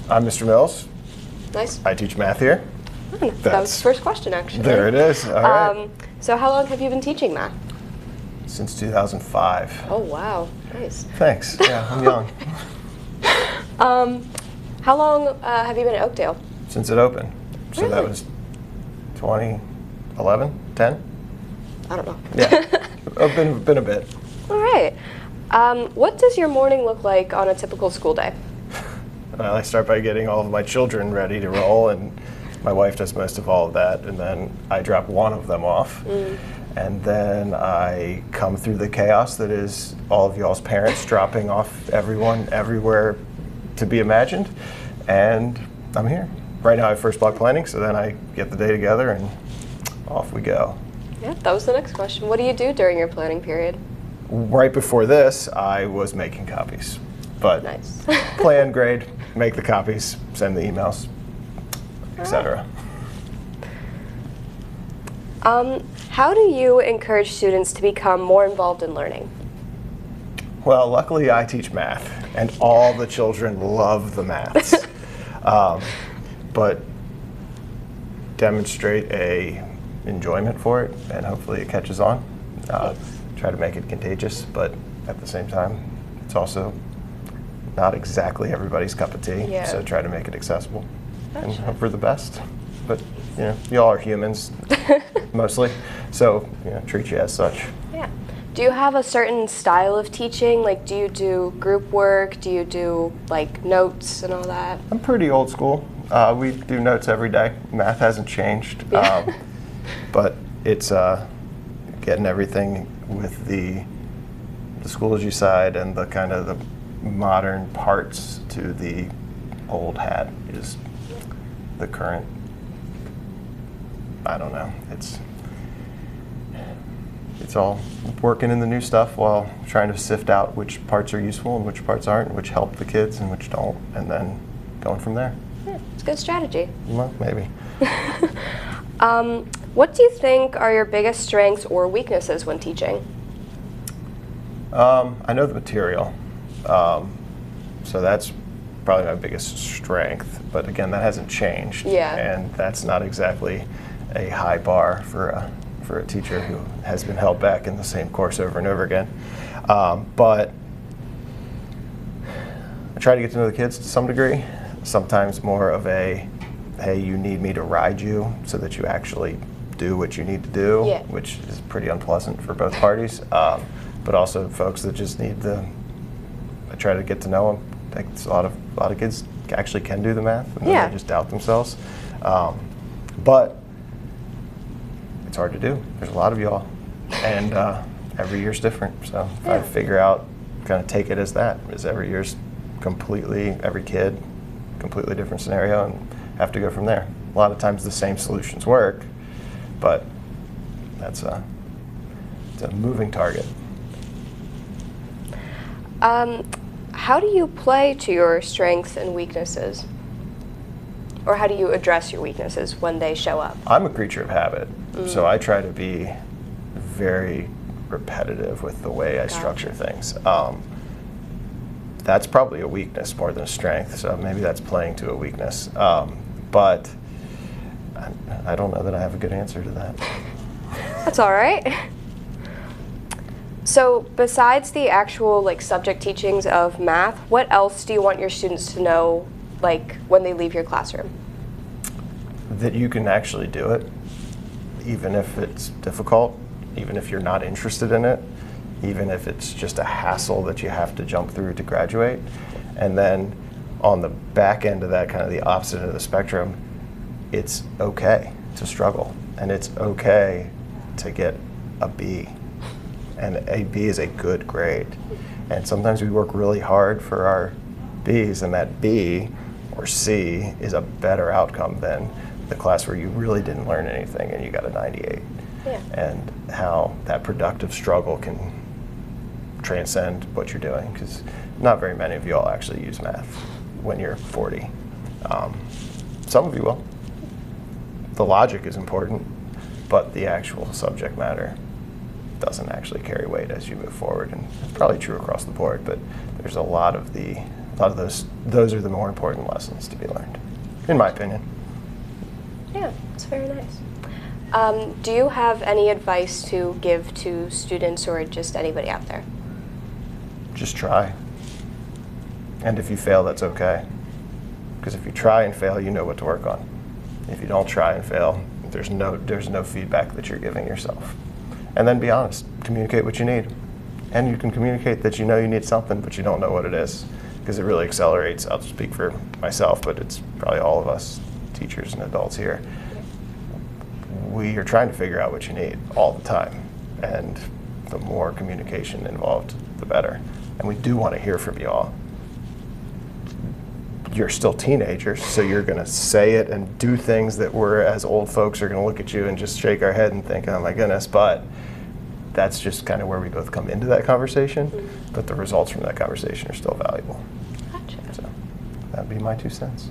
I'm Mr. Mills. Nice. I teach math here. That was the first question, actually. There it is. All right. So how long have you been teaching math? Since 2005. Oh, wow. Nice. Thanks. Yeah, I'm young. How long have you been at Oakdale? Since it opened. So Really? that was 2011, 10? I don't know. Yeah, been a bit. All right. What does your morning look like on a typical school day? I start by getting all of my children ready to roll, and my wife does most of all of that, and then I drop one of them off. And then I come through the chaos that is all of y'all's parents dropping off everyone everywhere to be imagined, and I'm here. Right now I have first block planning, so then I get the day together and off we go. Yeah, that was the next question. What do you do during your planning period? Right before this, I was making copies, but Nice. plan, grade, make the copies, send the emails, etc. How do you encourage students to become more involved in learning? Well, luckily I teach math, and all the children love the maths. But demonstrate a enjoyment for it, and hopefully it catches on. Try to make it contagious, but at the same time, it's also not exactly everybody's cup of tea. Yeah. So try to make it accessible and Gotcha. hope for the best. But y'all are humans mostly, so treat you as such. Yeah. Do you have a certain style of teaching? Like, do you do group work? Do you do like notes and all that? I'm pretty old school. We do notes every day. Math hasn't changed, Yeah. but it's getting everything with the Schoology side and the kind of the modern parts to the old hat is the current. I don't know. It's all working in the new stuff while trying to sift out which parts are useful and which parts aren't, which help the kids and which don't, and then going from there. Yeah, it's a good strategy. Well, maybe. What do you think are your biggest strengths or weaknesses when teaching? I know the material, so that's probably my biggest strength. But again, that hasn't changed, Yeah. and that's not exactly a high bar for a teacher who has been held back in the same course over and over again. But I try to get to know the kids to some degree. Sometimes more of a, hey, you need me to ride you so that you actually do what you need to do, Yeah. which is pretty unpleasant for both parties. But also folks that just need I try to get to know them. I think a lot of kids actually can do the math, and then Yeah. they just doubt themselves. But it's hard to do. There's a lot of y'all, and every year's different. So I figure out, kind of take it as that, is every year's every kid, completely different scenario, and have to go from there. A lot of times the same solutions work, but it's a moving target. How do you play to your strengths and weaknesses? Or how do you address your weaknesses when they show up? I'm a creature of habit, so I try to be very repetitive with the way I structure things. That's probably a weakness more than a strength, so maybe that's playing to a weakness. But I don't know that I have a good answer to that. That's all right. So besides the actual subject teachings of math, what else do you want your students to know when they leave your classroom? That you can actually do it, even if it's difficult, even if you're not interested in it, even if it's just a hassle that you have to jump through to graduate. And then on the back end of that, kind of the opposite of the spectrum, it's okay to struggle, and it's okay to get a B. And a B is a good grade. And sometimes we work really hard for our Bs, and that B or C is a better outcome than the class where you really didn't learn anything and you got a 98. Yeah. And how that productive struggle can transcend what you're doing, because not very many of you all actually use math when you're 40. Some of you will. The logic is important, but the actual subject matter doesn't actually carry weight as you move forward. And it's probably true across the board, but there's a lot of the A lot of those are the more important lessons to be learned, in my opinion. Yeah, it's very nice. Do you have any advice to give to students or just anybody out there? Just try. And if you fail, that's okay. Because if you try and fail, you know what to work on. If you don't try and fail, there's no feedback that you're giving yourself. And then be honest. Communicate what you need. And you can communicate that you know you need something, but you don't know what it is. Because it really accelerates. I'll speak for myself, but it's probably all of us, teachers and adults here. We are trying to figure out what you need all the time. And the more communication involved, the better. And we do want to hear from you all. You're still teenagers, so you're going to say it and do things that we're, as old folks, are going to look at you and just shake our head and think, oh my goodness, but that's just kind of where we both come into that conversation, but the results from that conversation are still valuable. Gotcha. So that'd be my 2 cents.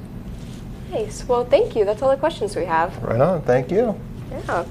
Nice. Well, thank you. That's all the questions we have. Right on. Thank you. Yeah.